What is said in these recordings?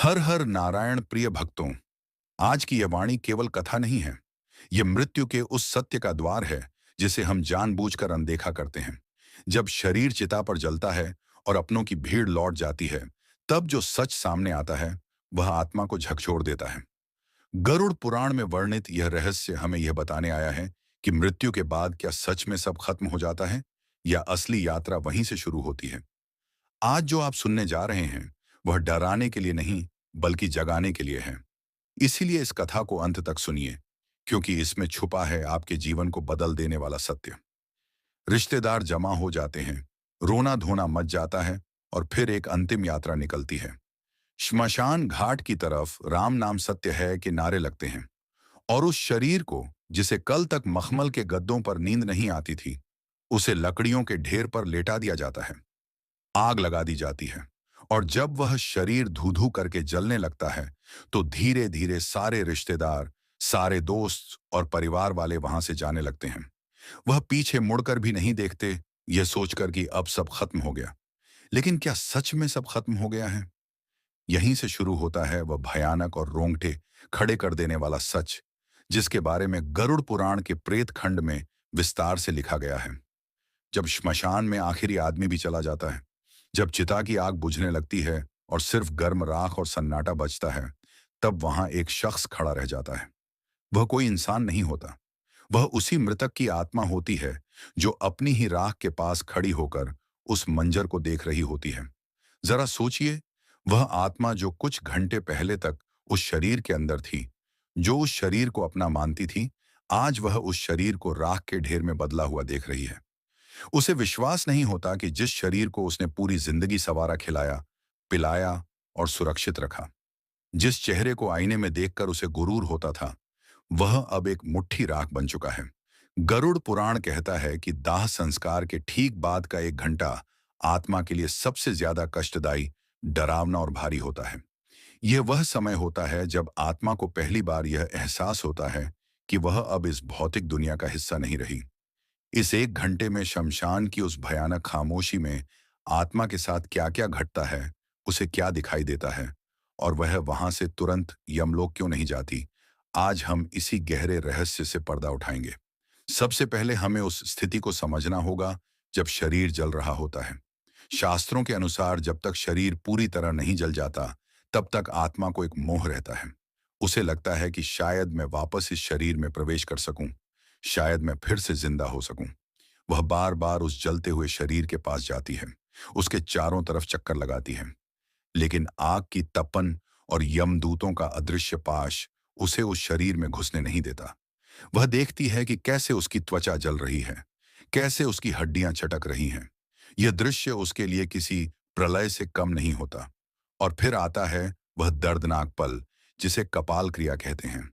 हर हर नारायण प्रिय भक्तों। आज की यह वाणी केवल कथा नहीं है। यह मृत्यु के उस सत्य का द्वार है जिसे हम जानबूझकर अनदेखा करते हैं। जब शरीर चिता पर जलता है और अपनों की भीड़ लौट जाती है, तब जो सच सामने आता है वह आत्मा को झकझोर देता है। गरुड़ पुराण में वर्णित यह रहस्य हमें यह बताने आया है कि मृत्यु के बाद क्या सच में सब खत्म हो जाता है या असली यात्रा वहीं से शुरू होती है। आज जो आप सुनने जा रहे हैं वह डराने के लिए नहीं, बल्कि जगाने के लिए है। इसीलिए इस कथा को अंत तक सुनिए, क्योंकि इसमें छुपा है आपके जीवन को बदल देने वाला सत्य। रिश्तेदार जमा हो जाते हैं, रोना धोना मच जाता है और फिर एक अंतिम यात्रा निकलती है। श्मशान घाट की तरफ राम नाम सत्य है कि नारे लगते हैं, और उस शरीर को जिसे कल तक मखमल के गद्दों पर नींद नहीं आती थी, उसे लकड़ियों के ढेर पर लेटा दिया जाता है। आग लगा दी जाती है, और जब वह शरीर धू धू करके जलने लगता है, तो धीरे धीरे सारे रिश्तेदार, सारे दोस्त और परिवार वाले वहां से जाने लगते हैं। वह पीछे मुड़कर भी नहीं देखते, यह सोचकर कि अब सब खत्म हो गया। लेकिन क्या सच में सब खत्म हो गया है? यहीं से शुरू होता है वह भयानक और रोंगटे खड़े कर देने वाला सच, जिसके बारे में गरुड़ पुराण के प्रेत खंड में विस्तार से लिखा गया है। जब श्मशान में आखिरी आदमी भी चला जाता है, जब चिता की आग बुझने लगती है और सिर्फ गर्म राख और सन्नाटा बचता है, तब वहां एक शख्स खड़ा रह जाता है। वह कोई इंसान नहीं होता, वह उसी मृतक की आत्मा होती है जो अपनी ही राख के पास खड़ी होकर उस मंजर को देख रही होती है। जरा सोचिए, वह आत्मा जो कुछ घंटे पहले तक उस शरीर के अंदर थी, जो उस शरीर को अपना मानती थी, आज वह उस शरीर को राख के ढेर में बदला हुआ देख रही है। उसे विश्वास नहीं होता कि जिस शरीर को उसने पूरी जिंदगी संवारा, खिलाया, पिलाया और सुरक्षित रखा, जिस चेहरे को आईने में देखकर उसे गुरूर होता था, वह अब एक मुट्ठी राख बन चुका है। गरुड़ पुराण कहता है कि दाह संस्कार के ठीक बाद का 1 घंटा आत्मा के लिए सबसे ज्यादा कष्टदायी, डरावना और भारी होता है। यह वह समय होता है जब आत्मा को पहली बार यह एहसास होता है कि वह अब इस भौतिक दुनिया का हिस्सा नहीं रही। इस 1 घंटे में शमशान की उस भयानक खामोशी में आत्मा के साथ क्या क्या घटता है, उसे क्या दिखाई देता है, और वह वहां से तुरंत यमलोक क्यों नहीं जाती, आज हम इसी गहरे रहस्य से पर्दा उठाएंगे। सबसे पहले हमें उस स्थिति को समझना होगा जब शरीर जल रहा होता है। शास्त्रों के अनुसार जब तक शरीर पूरी तरह नहीं जल जाता, तब तक आत्मा को एक मोह रहता है। उसे लगता है कि शायद मैं वापस इस शरीर में प्रवेश कर सकूं, शायद मैं फिर से जिंदा हो सकूं। वह बार बार उस जलते हुए शरीर के पास जाती है, उसके चारों तरफ चक्कर लगाती है। लेकिन आग की तपन और यमदूतों का अदृश्य पाश उसे उस शरीर में घुसने नहीं देता। वह देखती है कि कैसे उसकी त्वचा जल रही है, कैसे उसकी हड्डियां चटक रही हैं। यह दृश्य उसके लिए किसी प्रलय से कम नहीं होता। और फिर आता है वह दर्दनाक पल, जिसे कपाल क्रिया कहते हैं।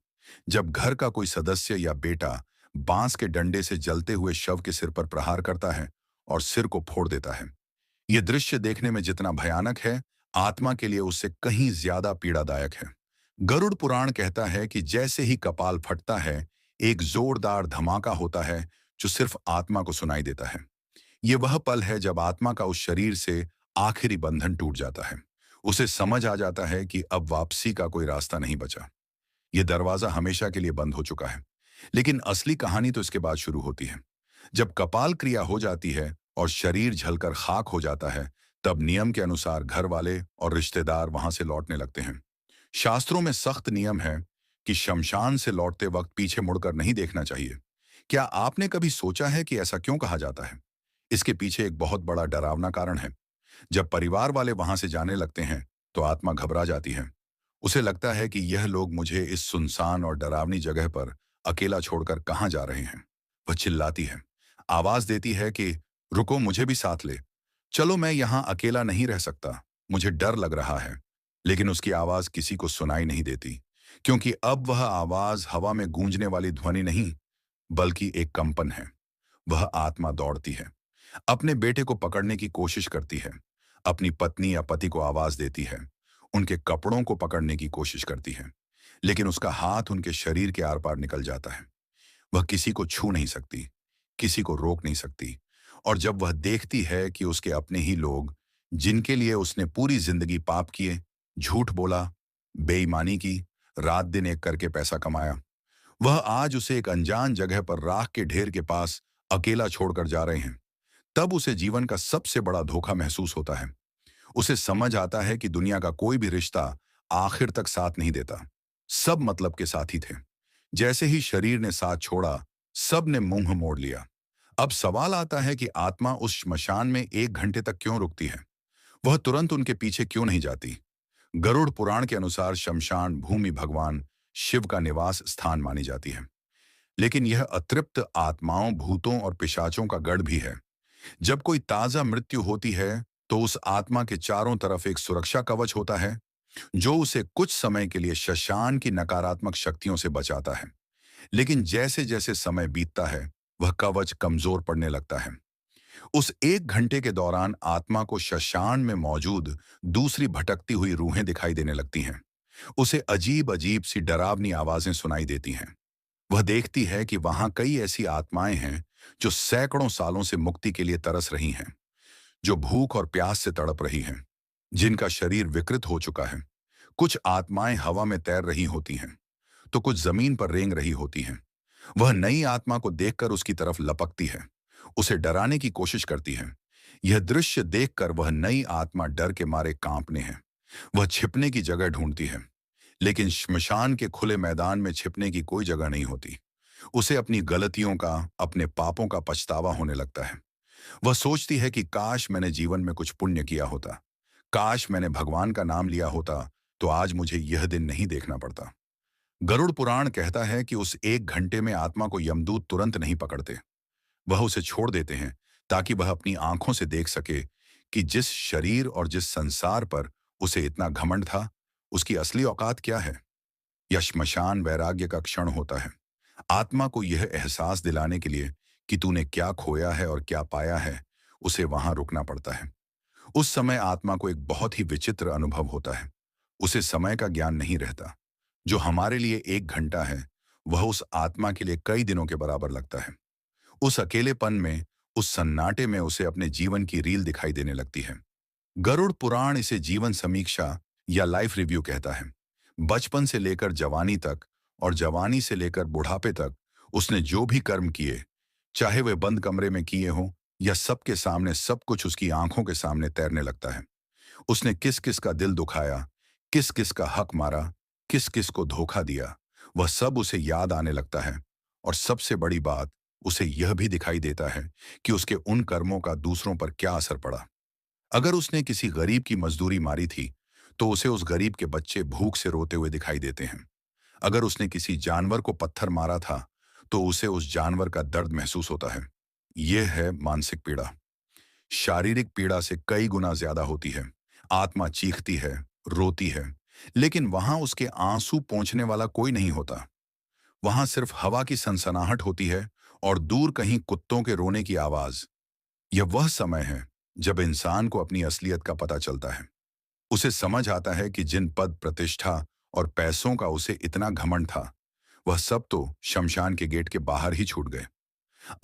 जब घर का कोई सदस्य या बेटा बांस के डंडे से जलते हुए शव के सिर पर प्रहार करता है और सिर को फोड़ देता है। यह दृश्य देखने में जितना भयानक है, आत्मा के लिए उससे कहीं ज्यादा पीड़ादायक है। गरुड़ पुराण कहता है कि जैसे ही कपाल फटता है, एक जोरदार धमाका होता है जो सिर्फ आत्मा को सुनाई देता है। यह वह पल है जब आत्मा का उस शरीर से आखिरी बंधन टूट जाता है। उसे समझ आ जाता है कि अब वापसी का कोई रास्ता नहीं बचा। यह दरवाजा हमेशा के लिए बंद हो चुका है। लेकिन असली कहानी तो इसके बाद शुरू होती है। जब कपाल क्रिया हो जाती है और शरीर जलकर खाक हो जाता है, तब नियम के अनुसार घर वाले और रिश्तेदार वहां से लौटने लगते हैं। शास्त्रों में सख्त नियम है कि शमशान से लौटते वक्त पीछे मुड़कर नहीं देखना चाहिए। क्या आपने कभी सोचा है कि ऐसा क्यों कहा जाता है? इसके पीछे एक बहुत बड़ा डरावना कारण है। जब परिवार वाले वहां से जाने लगते हैं, तो आत्मा घबरा जाती है। उसे लगता है कि यह लोग मुझे इस सुनसान और डरावनी जगह पर अकेला छोड़कर कहां जा रहे हैं। वह चिल्लाती है, आवाज देती है कि रुको, मुझे भी साथ ले। चलो, मैं यहां अकेला नहीं रह सकता, मुझे डर लग रहा है। लेकिन उसकी आवाज किसी को सुनाई नहीं देती, क्योंकि अब वह आवाज हवा में गूंजने वाली ध्वनि नहीं, बल्कि एक कंपन है। वह आत्मा दौड़ती है, अपने बेटे को पकड़ने की कोशिश करती है, अपनी पत्नी या पति को आवाज देती है, उनके कपड़ों को पकड़ने की कोशिश करती है। लेकिन उसका हाथ उनके शरीर के आर पार निकल जाता है। वह किसी को छू नहीं सकती, किसी को रोक नहीं सकती। और जब वह देखती है कि उसके अपने ही लोग, जिनके लिए उसने पूरी जिंदगी पाप किए, झूठ बोला बेईमानी की, रात दिन एक करके पैसा कमाया। वह आज उसे एक अनजान जगह पर राख के ढेर के पास अकेला छोड़कर जा रहे हैं। तब उसे जीवन का सबसे बड़ा धोखा महसूस होता है। उसे समझ आता है कि दुनिया का कोई भी रिश्ता आखिर तक साथ नहीं देता। सब मतलब के साथी थे। जैसे ही शरीर ने साथ छोड़ा, सब ने मुंह मोड़ लिया। अब सवाल आता है कि आत्मा उस श्मशान में 1 घंटे तक क्यों रुकती है? वह तुरंत उनके पीछे क्यों नहीं जाती? गरुड़ पुराण के अनुसार शमशान भूमि भगवान शिव का निवास स्थान मानी जाती है। लेकिन यह अतृप्त आत्माओं, भूतों और पिशाचों का गढ़ भी है। जब कोई ताजा मृत्यु होती है, तो उस आत्मा के चारों तरफ एक सुरक्षा कवच होता है, जो उसे कुछ समय के लिए शमशान की नकारात्मक शक्तियों से बचाता है। लेकिन जैसे जैसे समय बीतता है, वह कवच कमजोर पड़ने लगता है। उस 1 घंटे के दौरान आत्मा को शमशान में मौजूद दूसरी भटकती हुई रूहें दिखाई देने लगती हैं। उसे अजीब अजीब सी डरावनी आवाजें सुनाई देती हैं। वह देखती है कि वहां कई ऐसी आत्माएं हैं जो सैकड़ों सालों से मुक्ति के लिए तरस रही हैं, जो भूख और प्यास से तड़प रही हैं, जिनका शरीर विकृत हो चुका है। कुछ आत्माएं हवा में तैर रही होती हैं, तो कुछ जमीन पर रेंग रही होती हैं। वह नई आत्मा को देखकर उसकी तरफ लपकती है, उसे डराने की कोशिश करती है। यह दृश्य देखकर वह नई आत्मा डर के मारे कांपने है। वह छिपने की जगह ढूंढती है, लेकिन श्मशान के खुले मैदान में छिपने की कोई जगह नहीं होती। उसे अपनी गलतियों का, अपने पापों का पछतावा होने लगता है। वह सोचती है कि काश मैंने जीवन में कुछ पुण्य किया होता, काश मैंने भगवान का नाम लिया होता, तो आज मुझे यह दिन नहीं देखना पड़ता। गरुड़ पुराण कहता है कि उस 1 घंटे में आत्मा को यमदूत तुरंत नहीं पकड़ते। वह उसे छोड़ देते हैं, ताकि वह अपनी आंखों से देख सके कि जिस शरीर और जिस संसार पर उसे इतना घमंड था, उसकी असली औकात क्या है। यह श्मशान वैराग्य का क्षण होता है। आत्मा को यह एहसास दिलाने के लिए कि तूने क्या खोया है और क्या पाया है, उसे वहां रुकना पड़ता है। उस समय आत्मा को एक बहुत ही विचित्र अनुभव होता है। उसे समय का ज्ञान नहीं रहता। जो हमारे लिए 1 घंटा है, वह उस आत्मा के लिए कई दिनों के बराबर लगता है। उस अकेलेपन में, उस सन्नाटे में उसे अपने जीवन की रील दिखाई देने लगती है। गरुड़ पुराण इसे जीवन समीक्षा या लाइफ रिव्यू कहता है। बचपन से लेकर जवानी तक और जवानी से लेकर बुढ़ापे तक उसने जो भी कर्म किए, चाहे वे बंद कमरे में किए हों या सबके सामने, सब कुछ उसकी आंखों के सामने तैरने लगता है। उसने किस किस का दिल दुखाया, किस किस का हक मारा, किस किस को धोखा दिया, वह सब उसे याद आने लगता है। और सबसे बड़ी बात, उसे यह भी दिखाई देता है कि उसके उन कर्मों का दूसरों पर क्या असर पड़ा। अगर उसने किसी गरीब की मजदूरी मारी थी, तो उसे उस गरीब के बच्चे भूख से रोते हुए दिखाई देते हैं। अगर उसने किसी जानवर को पत्थर मारा था, तो उसे उस जानवर का दर्द महसूस होता है। यह है मानसिक पीड़ा। शारीरिक पीड़ा से कई गुना ज्यादा होती है। आत्मा चीखती है, रोती है, लेकिन वहां उसके आंसू पोंछने वाला कोई नहीं होता। वहां सिर्फ हवा की सनसनाहट होती है और दूर कहीं कुत्तों के रोने की आवाज। यह वह समय है जब इंसान को अपनी असलियत का पता चलता है। उसे समझ आता है कि जिन पद, प्रतिष्ठा और पैसों का उसे इतना घमंड था, वह सब तो शमशान के गेट के बाहर ही छूट गए।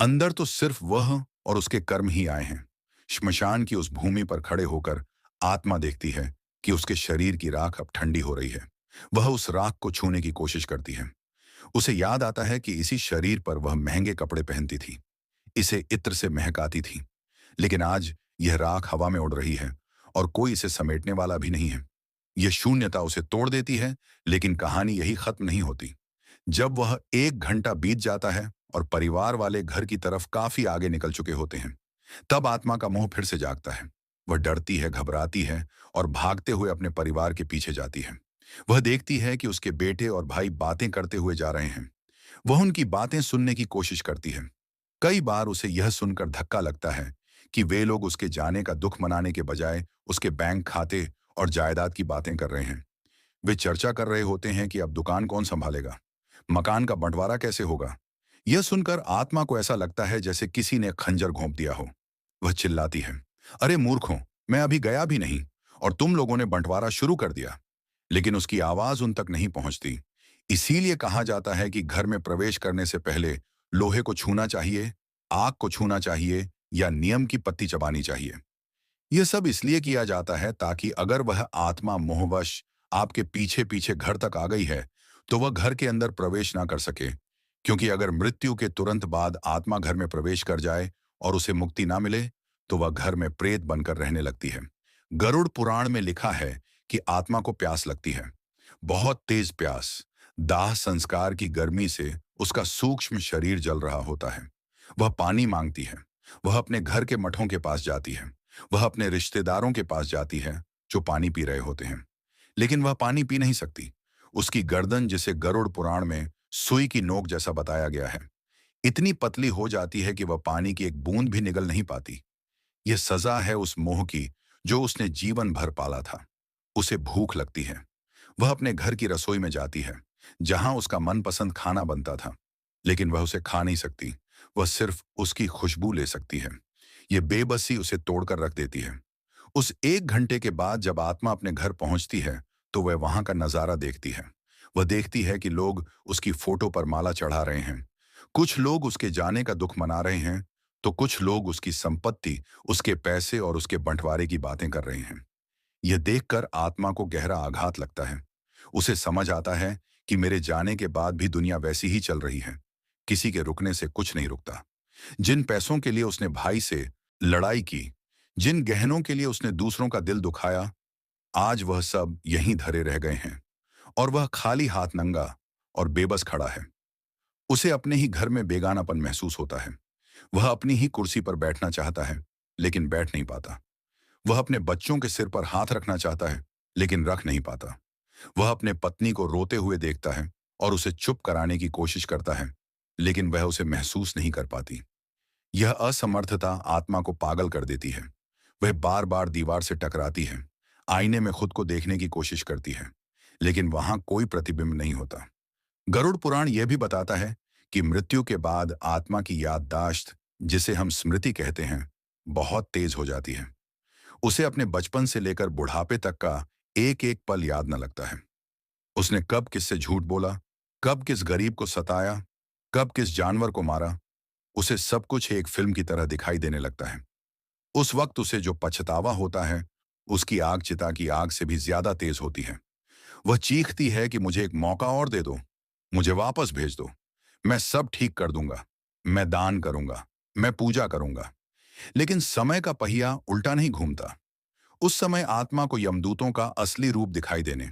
अंदर तो सिर्फ वह और उसके कर्म ही आए हैं। श्मशान की उस भूमि पर खड़े होकर आत्मा देखती है कि उसके शरीर की राख अब ठंडी हो रही है। वह उस राख को छूने की कोशिश करती है। उसे याद आता है कि इसी शरीर पर वह महंगे कपड़े पहनती थी, इसे इत्र से महकाती थी। लेकिन आज यह राख हवा में उड़ रही है और कोई इसे समेटने वाला भी नहीं है। यह शून्यता उसे तोड़ देती है, लेकिन कहानी यही खत्म नहीं होती। जब वह 1 घंटा बीत जाता है और परिवार वाले घर की तरफ काफी आगे निकल चुके होते हैं, तब आत्मा का मोह फिर से जागता है। वह डरती है, घबराती है और भागते हुए अपने परिवार के पीछे जाती है। वह देखती है कि उसके बेटे और भाई बातें करते हुए जा रहे हैं। वह उनकी बातें सुनने की कोशिश करती है। कई बार उसे यह सुनकर धक्का लगता है कि वे लोग उसके जाने का दुख मनाने के बजाय उसके बैंक खाते और जायदाद की बातें कर रहे हैं। वे चर्चा कर रहे होते हैं कि अब दुकान कौन संभालेगा, मकान का बंटवारा कैसे होगा। यह सुनकर आत्मा को ऐसा लगता है जैसे किसी ने खंजर घोंप दिया हो। वह चिल्लाती है, अरे मूर्खों, मैं अभी गया भी नहीं और तुम लोगों ने बंटवारा शुरू कर दिया। लेकिन उसकी आवाज उन तक नहीं पहुंचती। इसीलिए कहा जाता है कि घर में प्रवेश करने से पहले लोहे को छूना चाहिए, आग को छूना चाहिए या नियम की पत्ती चबानी चाहिए। यह सब इसलिए किया जाता है ताकि अगर वह आत्मा मोहवश आपके पीछे पीछे घर तक आ गई है, तो वह घर के अंदर प्रवेश ना कर सके, क्योंकि अगर मृत्यु के तुरंत बाद आत्मा घर में प्रवेश कर जाए और उसे मुक्ति ना मिले, तो वह घर में प्रेत बनकर रहने लगती है। गरुड़ पुराण में लिखा है कि आत्मा को प्यास लगती है, बहुत तेज प्यास। दाह संस्कार की गर्मी से उसका सूक्ष्म शरीर जल रहा होता है। वह पानी मांगती है। वह अपने घर के मठों के पास जाती है। वह अपने रिश्तेदारों के पास जाती है जो पानी पी रहे होते हैं, लेकिन वह पानी पी नहीं सकती। उसकी गर्दन, जिसे गरुड़ पुराण में सुई की नोक जैसा बताया गया है, इतनी पतली हो जाती है कि वह पानी की एक बूंद भी निगल नहीं पाती। यह सजा है उस मोह की जो उसने जीवन भर पाला था। उसे भूख लगती है। वह अपने घर की रसोई में जाती है, जहां उसका मनपसंद खाना बनता था, लेकिन वह उसे खा नहीं सकती। वह सिर्फ उसकी खुशबू ले सकती है। यह बेबसी उसे तोड़कर रख देती है। उस 1 घंटे के बाद जब आत्मा अपने घर पहुंचती है, तो वह वहां का नजारा देखती है। वह देखती है कि लोग उसकी फोटो पर माला चढ़ा रहे हैं। कुछ लोग उसके जाने का दुख मना रहे हैं, तो कुछ लोग उसकी संपत्ति, उसके पैसे और उसके बंटवारे की बातें कर रहे हैं। यह देखकर आत्मा को गहरा आघात लगता है। उसे समझ आता है कि मेरे जाने के बाद भी दुनिया वैसी ही चल रही है। किसी के रुकने से कुछ नहीं रुकता। जिन पैसों के लिए उसने भाई से लड़ाई की, जिन गहनों के लिए उसने दूसरों का दिल दुखाया, आज वह सब यहीं धरे रह गए हैं और वह खाली हाथ, नंगा और बेबस खड़ा है। उसे अपने ही घर में बेगानापन महसूस होता है। वह अपनी ही कुर्सी पर बैठना चाहता है, लेकिन बैठ नहीं पाता। वह अपने बच्चों के सिर पर हाथ रखना चाहता है, लेकिन रख नहीं पाता। वह अपने पत्नी को रोते हुए देखता है और उसे चुप कराने की कोशिश करता है, लेकिन वह उसे महसूस नहीं कर पाती। यह असमर्थता आत्मा को पागल कर देती है। वह बार बार दीवार से टकराती है, आईने में खुद को देखने की कोशिश करती है, लेकिन वहां कोई प्रतिबिंब नहीं होता। गरुड़ पुराण यह भी बताता है कि मृत्यु के बाद आत्मा की याददाश्त, जिसे हम स्मृति कहते हैं, बहुत तेज हो जाती है। उसे अपने बचपन से लेकर बुढ़ापे तक का एक एक पल याद न लगता है। उसने कब किससे झूठ बोला, कब किस गरीब को सताया, कब किस जानवर को मारा। उसे सब कुछ एक फिल्म की तरह दिखाई देने लगता है। उस वक्त उसे जो पछतावा होता है, उसकी आग चिता की आग से भी ज्यादा तेज होती है। वह चीखती है कि मुझे एक मौका और दे दो, मुझे वापस भेज दो, मैं सब ठीक कर दूंगा, मैं दान करूंगा, मैं पूजा करूंगा। लेकिन समय का पहिया उल्टा नहीं घूमता। उस समय आत्मा को यमदूतों का असली रूप दिखाई देने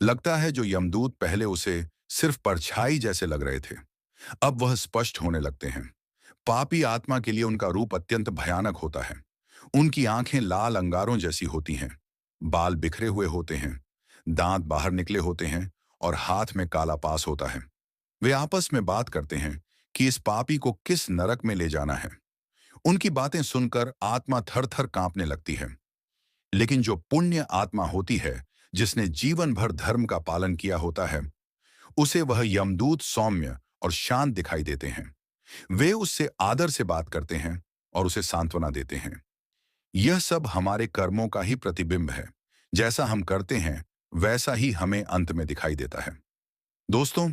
लगता है। जो यमदूत पहले उसे सिर्फ परछाई जैसे लग रहे थे, अब वह स्पष्ट होने लगते हैं। पापी आत्मा के लिए उनका रूप अत्यंत भयानक होता है। उनकी आंखें लाल अंगारों जैसी होती हैं, बाल बिखरे हुए होते हैं, दांत बाहर निकले होते हैं और हाथ में काला पास होता है। वे आपस में बात करते हैं कि इस पापी को किस नरक में ले जाना है। उनकी बातें सुनकर आत्मा थर थर कांपने लगती है। लेकिन जो पुण्य आत्मा होती है, जिसने जीवन भर धर्म का पालन किया होता है, उसे वह यमदूत सौम्य और शांत दिखाई देते हैं। वे उससे आदर से बात करते हैं और उसे सांत्वना देते हैं। यह सब हमारे कर्मों का ही प्रतिबिंब है। जैसा हम करते हैं, वैसा ही हमें अंत में दिखाई देता है। दोस्तों,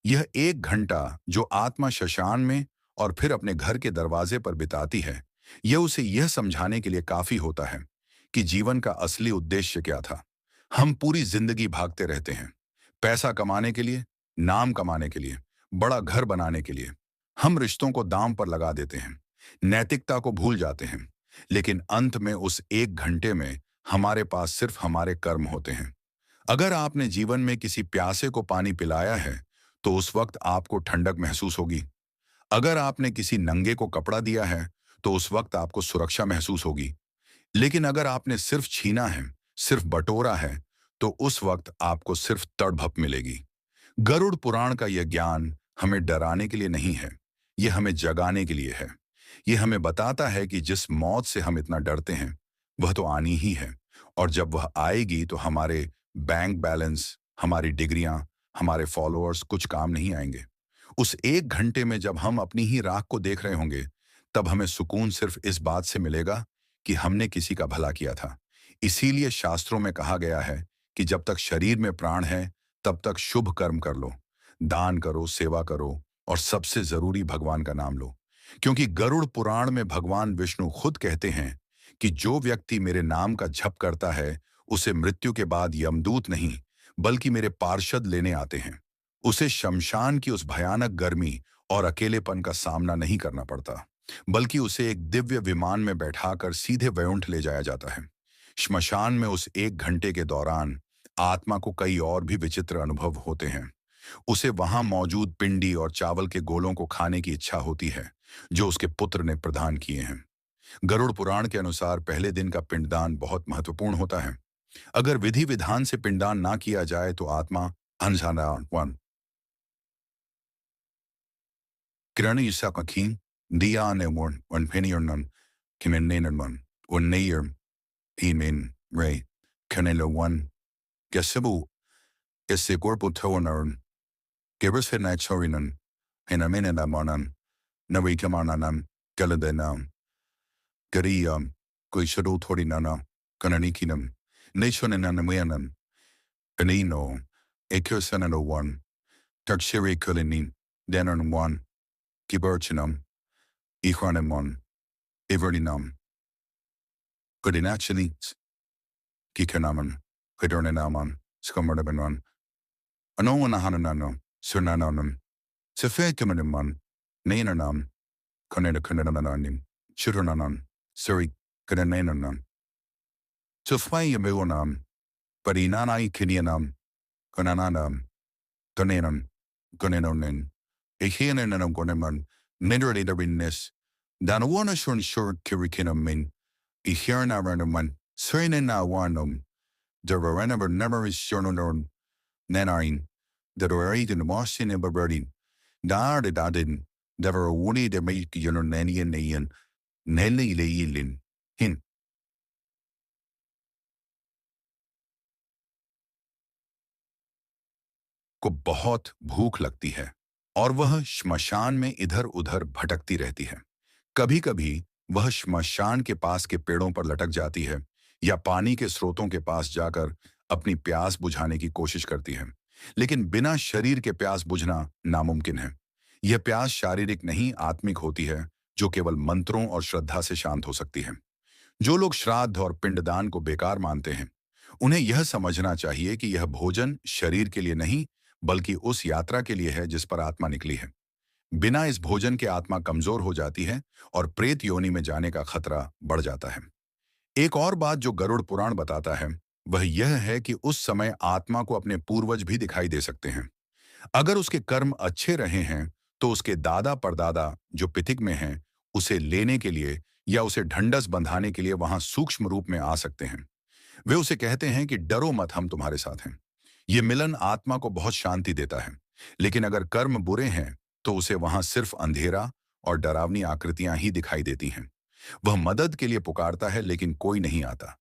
यह 1 घंटा जो आत्मा शशान में और फिर अपने घर के दरवाजे पर बिताती है, यह उसे यह समझाने के लिए काफी होता है कि जीवन का असली उद्देश्य क्या था। हम पूरी जिंदगी भागते रहते हैं, पैसा कमाने के लिए, नाम कमाने के लिए, बड़ा घर बनाने के लिए। हम रिश्तों को दांव पर लगा देते हैं, नैतिकता को भूल जाते हैं, लेकिन अंत में उस 1 घंटे में हमारे पास सिर्फ हमारे कर्म होते हैं। अगर आपने जीवन में किसी प्यासे को पानी पिलाया है, तो उस वक्त आपको ठंडक महसूस होगी। अगर आपने किसी नंगे को कपड़ा दिया है, तो उस वक्त आपको सुरक्षा महसूस होगी। लेकिन अगर आपने सिर्फ छीना है, सिर्फ बटोरा है, तो उस वक्त आपको सिर्फ तड़भप मिलेगी। गरुड़ पुराण का यह ज्ञान हमें डराने के लिए नहीं है, यह हमें जगाने के लिए है। यह हमें बताता है कि जिस मौत से हम इतना डरते हैं, वह तो आनी ही है, और जब वह आएगी तो हमारे बैंक बैलेंस, हमारी डिग्रियां, हमारे फॉलोअर्स कुछ काम नहीं आएंगे। उस 1 घंटे में जब हम अपनी ही राख को देख रहे होंगे, तब हमें सुकून सिर्फ इस बात से मिलेगा कि हमने किसी का भला किया था। इसीलिए शास्त्रों में कहा गया है कि जब तक शरीर में प्राण है, तब तक शुभ कर्म कर लो, दान करो, सेवा करो और सबसे जरूरी भगवान का नाम लो। क्योंकि गरुड़ पुराण में भगवान विष्णु खुद कहते हैं कि जो व्यक्ति मेरे नाम का जप करता है, उसे मृत्यु के बाद यमदूत नहीं, बल्कि मेरे पार्षद लेने आते हैं। उसे शमशान की उस भयानक गर्मी और अकेलेपन का सामना नहीं करना पड़ता, बल्कि उसे एक दिव्य विमान में बैठाकर सीधे वैकुंठ ले जाया जाता है। श्मशान में उस 1 घंटे के दौरान आत्मा को कई और भी विचित्र अनुभव होते हैं। उसे वहां मौजूद पिंडी और चावल के गोलों को खाने की इच्छा होती है, जो उसके पुत्र ने प्रदान किए हैं। गरुड़ पुराण के अनुसार पहले दिन का पिंडदान बहुत महत्वपूर्ण होता है। अगर विधि विधान से पिंडदान ना किया जाए तो आत्मा अनजाना वन किरण ईसा दिया ने वन वन पेनियरनन किमेनेनन वन नेयर इमेन रे kanelo one gesibu gesigorpo toanern gebersfenai chorinan henamenanamonan narikamananam galadenam gariam guishadu torinana kananikinam nationanamayanan Benino, Ekersenano one, Turkshiri Kulinin, Denon one, Giberchinum, Ichranimon, Iverdinum, Goodinachinits, Gikanaman, Hiderninaman, Skummernabanon, Anoanahananano, Surnanonum, Sefekamaman, Nananam, Konanakunananim, Chuternanon, Suri, Kudanananon, Sufayamilonam, Badinanai Kinianam, Konananam, Gonanan, Gonanonin, Ehiananam Gonaman, Niderinis, Danawana Short Kirikinum min, Ehianaranum, Serenanawanum, the Varenaver never is Shornonorn, Nanarin, the Dorit in the Martian and Barberdin, Dar the Dadin, Dever Woody the make Yonanian Nayan, Nelly Leilin, Hin. को बहुत भूख लगती है और वह श्मशान में इधर उधर भटकती रहती है। कभी कभी वह श्मशान के पास के पेड़ों पर लटक जाती है या पानी के स्रोतों के पास जाकर अपनी प्यास बुझाने की कोशिश करती है, लेकिन बिना शरीर के प्यास बुझना नामुमकिन है। यह प्यास शारीरिक नहीं आत्मिक होती है, जो केवल मंत्रों और श्रद्धा से शांत हो सकती है। जो लोग श्राद्ध और पिंडदान को बेकार मानते हैं, उन्हें यह समझना चाहिए कि यह भोजन शरीर के लिए नहीं, बल्कि उस यात्रा के लिए है जिस पर आत्मा निकली है। बिना इस भोजन के आत्मा कमजोर हो जाती है और प्रेत योनि में जाने का खतरा बढ़ जाता है। एक और बात जो गरुड़ पुराण बताता है, वह यह है कि उस समय आत्मा को अपने पूर्वज भी दिखाई दे सकते हैं। अगर उसके कर्म अच्छे रहे हैं, तो उसके दादा परदादा जो पितिक में हैं, उसे लेने के लिए या उसे ढंढस बंधाने के लिए वहां सूक्ष्म रूप में आ सकते हैं। वे उसे कहते हैं कि डरो मत, हम तुम्हारे साथ हैं। ये मिलन आत्मा को बहुत शांति देता है। लेकिन अगर कर्म बुरे हैं, तो उसे वहां सिर्फ अंधेरा और डरावनी आकृतियां ही दिखाई देती हैं। वह मदद के लिए पुकारता है, लेकिन कोई नहीं आता।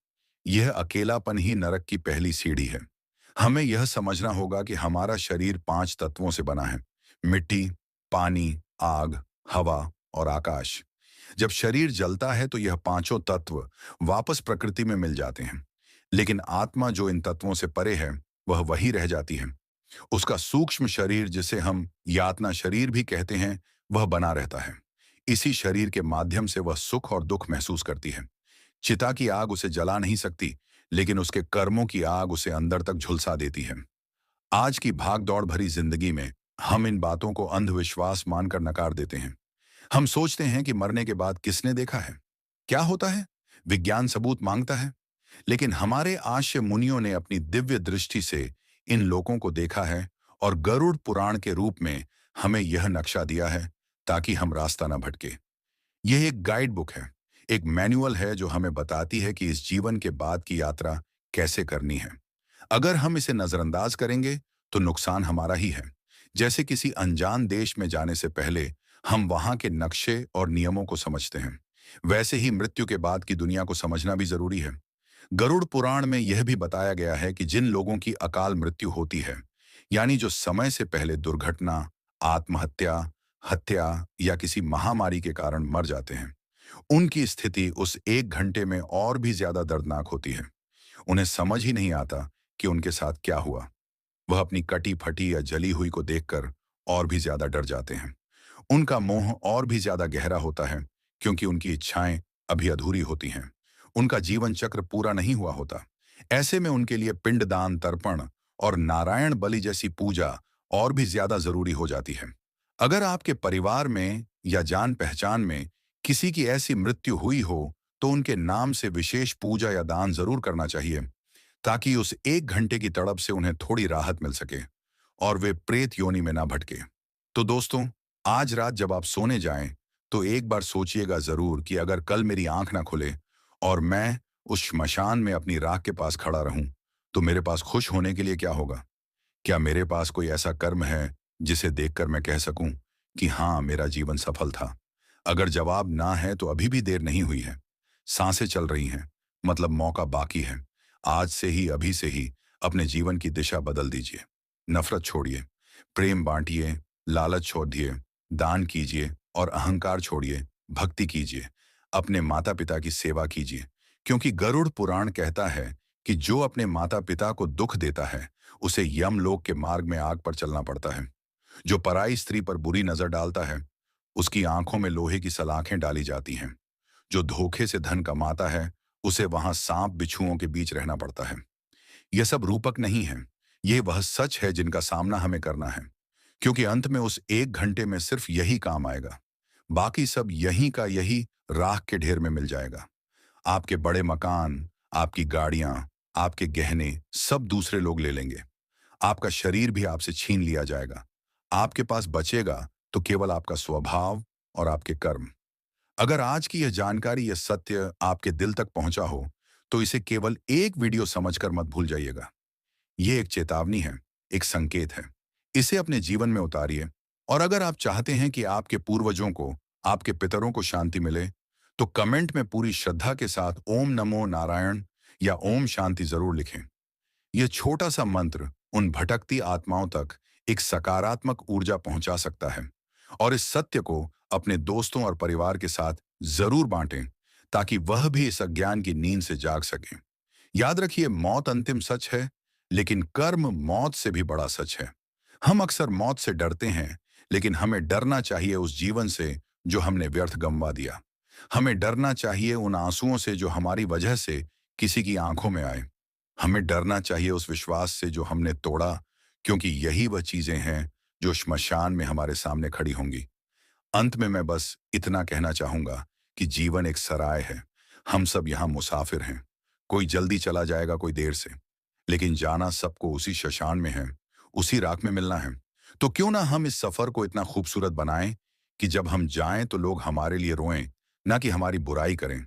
यह अकेलापन ही नरक की पहली सीढ़ी है। हमें यह समझना होगा कि हमारा शरीर 5 तत्वों से बना है: मिट्टी, पानी, आग, हवा और आकाश। जब शरीर जलता है तो यह पांचों तत्व वापस प्रकृति में मिल जाते हैं, लेकिन आत्मा जो इन तत्वों से परे है, वह वही रह जाती है। उसका सूक्ष्म शरीर, जिसे हम यातना शरीर भी कहते हैं, वह बना रहता है। इसी शरीर के माध्यम से वह सुख और दुख महसूस करती है। चिता की आग उसे जला नहीं सकती, लेकिन उसके कर्मों की आग उसे अंदर तक झुलसा देती है। आज की भाग दौड़ भरी जिंदगी में हम इन बातों को अंधविश्वास मानकर नकार देते हैं। हम सोचते हैं कि मरने के बाद किसने देखा है, क्या होता है, विज्ञान सबूत मांगता है। लेकिन हमारे आश्य मुनियों ने अपनी दिव्य दृष्टि से इन लोगों को देखा है और गरुड़ पुराण के रूप में हमें यह नक्शा दिया है, ताकि हम रास्ता न भटके। यह एक गाइड बुक है, एक मैनुअल है जो हमें बताती है कि इस जीवन के बाद की यात्रा कैसे करनी है। अगर हम इसे नजरअंदाज करेंगे तो नुकसान हमारा ही है। जैसे किसी अनजान देश में जाने से पहले हम वहां के नक्शे और नियमों को समझते हैं, वैसे ही मृत्यु के बाद की दुनिया को समझना भी जरूरी है। गरुड़ पुराण में यह भी बताया गया है कि जिन लोगों की अकाल मृत्यु होती है, यानी जो समय से पहले दुर्घटना, आत्महत्या, हत्या या किसी महामारी के कारण मर जाते हैं, उनकी स्थिति उस 1 घंटे में और भी ज्यादा दर्दनाक होती है। उन्हें समझ ही नहीं आता कि उनके साथ क्या हुआ। वह अपनी कटी फटी या जली हुई को देखकर और भी ज्यादा डर जाते हैं। उनका मोह और भी ज्यादा गहरा होता है, क्योंकि उनकी इच्छाएं अभी अधूरी होती हैं। उनका जीवन चक्र पूरा नहीं हुआ होता, ऐसे में उनके लिए पिंडदान, तर्पण और नारायण बलि जैसी पूजा और भी ज्यादा जरूरी हो जाती है। अगर आपके परिवार में या जान पहचान में किसी की ऐसी मृत्यु हुई हो, तो उनके नाम से विशेष पूजा या दान जरूर करना चाहिए, ताकि उस 1 घंटे की तड़प से उन्हें थोड़ी राहत मिल सके और वे प्रेत योनि में ना भटके। तो दोस्तों, आज रात जब आप सोने जाएं, तो एक बार सोचिएगा जरूर कि अगर कल मेरी आंख ना खुले और मैं उस श्मशान में अपनी राख के पास खड़ा रहूं, तो मेरे पास खुश होने के लिए क्या होगा? क्या मेरे पास कोई ऐसा कर्म है जिसे देखकर मैं कह सकूं कि हाँ, मेरा जीवन सफल था? अगर जवाब ना है, तो अभी भी देर नहीं हुई है। सांसें चल रही हैं, मतलब मौका बाकी है। आज से ही, अभी से ही अपने जीवन की दिशा बदल दीजिए। नफरत छोड़िए, प्रेम बांटिए, लालच छोड़िए, दान कीजिए और अहंकार छोड़िए, भक्ति कीजिए। अपने माता पिता की सेवा कीजिए, क्योंकि गरुड़ पुराण कहता है कि जो अपने माता पिता को दुख देता है, उसे यमलोक के मार्ग में आग पर चलना पड़ता है। जो पराई स्त्री पर बुरी नजर डालता है, उसकी आंखों में लोहे की सलाखें डाली जाती हैं। जो धोखे से धन कमाता है, उसे वहां सांप बिच्छुओं के बीच रहना पड़ता है। यह सब रूपक नहीं है, ये वह सच है जिनका सामना हमें करना है, क्योंकि अंत में उस 1 घंटे में सिर्फ यही काम आएगा। बाकी सब यहीं का यही राख के ढेर में मिल जाएगा। आपके बड़े मकान, आपकी गाड़ियां, आपके गहने सब दूसरे लोग ले लेंगे। आपका शरीर भी आपसे छीन लिया जाएगा। आपके पास बचेगा तो केवल आपका स्वभाव और आपके कर्म। अगर आज की यह जानकारी, यह सत्य आपके दिल तक पहुंचा हो, तो इसे केवल एक वीडियो समझकर मत भूल जाइएगा। ये एक चेतावनी है, एक संकेत है। इसे अपने जीवन में उतारिए। और अगर आप चाहते हैं कि आपके पूर्वजों को, आपके पितरों को शांति मिले, तो कमेंट में पूरी श्रद्धा के साथ ओम नमो नारायण या ओम शांति जरूर लिखें। यह छोटा सा मंत्र उन भटकती आत्माओं तक एक सकारात्मक ऊर्जा पहुंचा सकता है। और इस सत्य को अपने दोस्तों और परिवार के साथ जरूर बांटें, ताकि वह भी इस अज्ञान की नींद से जाग सकें। याद रखिए, मौत अंतिम सच है, लेकिन कर्म मौत से भी बड़ा सच है। हम अक्सर मौत से डरते हैं, लेकिन हमें डरना चाहिए उस जीवन से जो हमने व्यर्थ गंवा दिया। हमें डरना चाहिए उन आंसुओं से जो हमारी वजह से किसी की आंखों में आए। हमें डरना चाहिए उस विश्वास से जो हमने तोड़ा, क्योंकि यही वह चीजें हैं जो श्मशान में हमारे सामने खड़ी होंगी। अंत में मैं बस इतना कहना चाहूंगा कि जीवन एक सराय है। हम सब यहाँ मुसाफिर हैं। कोई जल्दी चला जाएगा, कोई देर से, लेकिन जाना सबको उसी शशान में है, उसी राख में मिलना है। तो क्यों ना हम इस सफर को इतना खूबसूरत बनाएं कि जब हम जाएं तो लोग हमारे लिए रोएं, ना कि हमारी बुराई करें।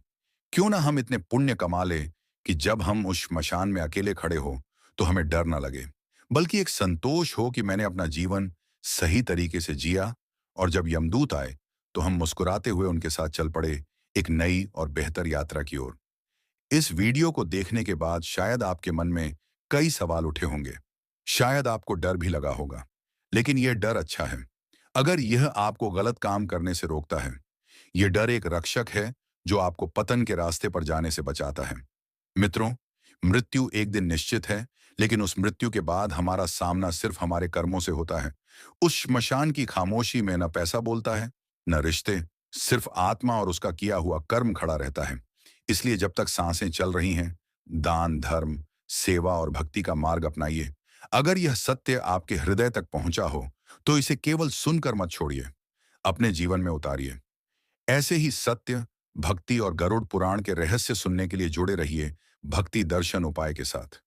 क्यों ना हम इतने पुण्य कमा लें कि जब हम उस श्मशान में अकेले खड़े हो, तो हमें डर ना लगे, बल्कि एक संतोष हो कि मैंने अपना जीवन सही तरीके से जिया। और जब यमदूत आए, तो हम मुस्कुराते हुए उनके साथ चल पड़े एक नई और बेहतर यात्रा की ओर। इस वीडियो को देखने के बाद शायद आपके मन में कई सवाल उठे होंगे। शायद आपको डर भी लगा होगा, लेकिन यह डर अच्छा है। अगर यह आपको गलत काम करने से रोकता है, यह डर एक रक्षक है जो आपको पतन के रास्ते पर जाने से बचाता है। मित्रों, मृत्यु एक दिन निश्चित है, लेकिन उस मृत्यु के बाद हमारा सामना सिर्फ हमारे कर्मों से होता है। उस श्मशान की खामोशी में न पैसा बोलता है, न रिश्ते, सिर्फ आत्मा और उसका किया हुआ कर्म खड़ा रहता है। इसलिए जब तक सांसें चल रही हैं, दान, धर्म, सेवा और भक्ति का मार्ग अपनाइए। अगर यह सत्य आपके हृदय तक पहुंचा हो, तो इसे केवल सुनकर मत छोड़िए, अपने जीवन में उतारिए। ऐसे ही सत्य, भक्ति और गरुड़ पुराण के रहस्य सुनने के लिए जुड़े रहिए भक्ति दर्शन उपाय के साथ।